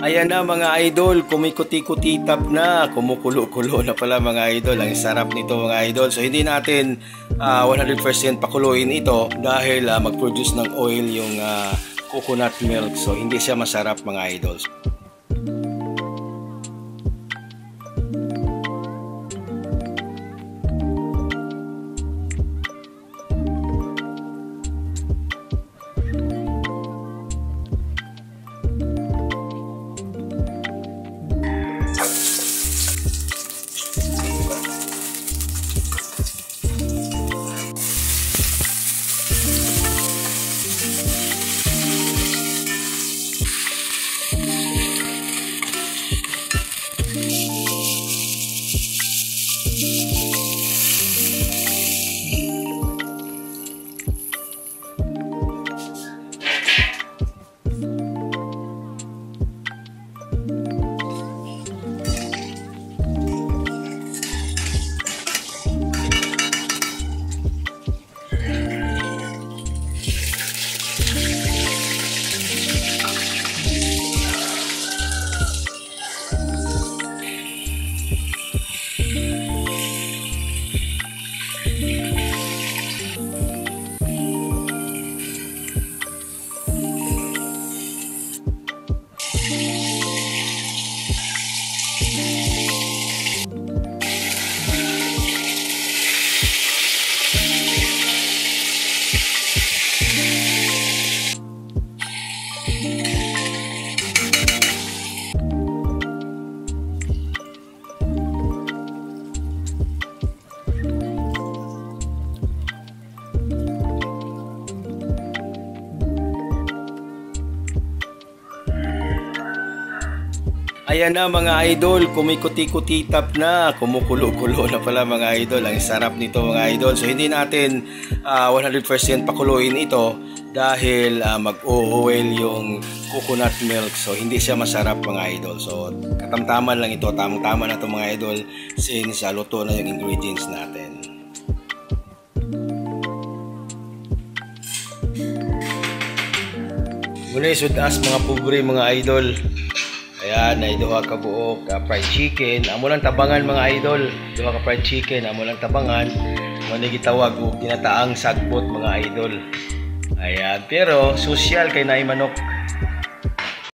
Ayan na mga idol, kumikuti-kutitap na, kumukulo-kulo na pala mga idol. Ang sarap nito mga idol. So hindi natin 100% pakuluin ito dahil mag-produce ng oil yung coconut milk. So hindi siya masarap mga idol. Ayan na mga idol, kumikuti-kutitap na, kumukulo-kulo na pala mga idol. Ang sarap nito mga idol. So hindi natin 100% pakuluin ito dahil mag-o-oil yung coconut milk. So hindi siya masarap mga idol. So katamtaman lang ito, tamang-tama na ito mga idol since luto na yung ingredients natin. Muna isudas mga pobre mga idol. Ayan, na duha ka buok fried chicken. Amo lang tabangan mga idol. Duha ka fried chicken, amo lang tabangan. Mo ni gitawag og ginataang sagbot mga idol. Ayan, pero social kay naay manok.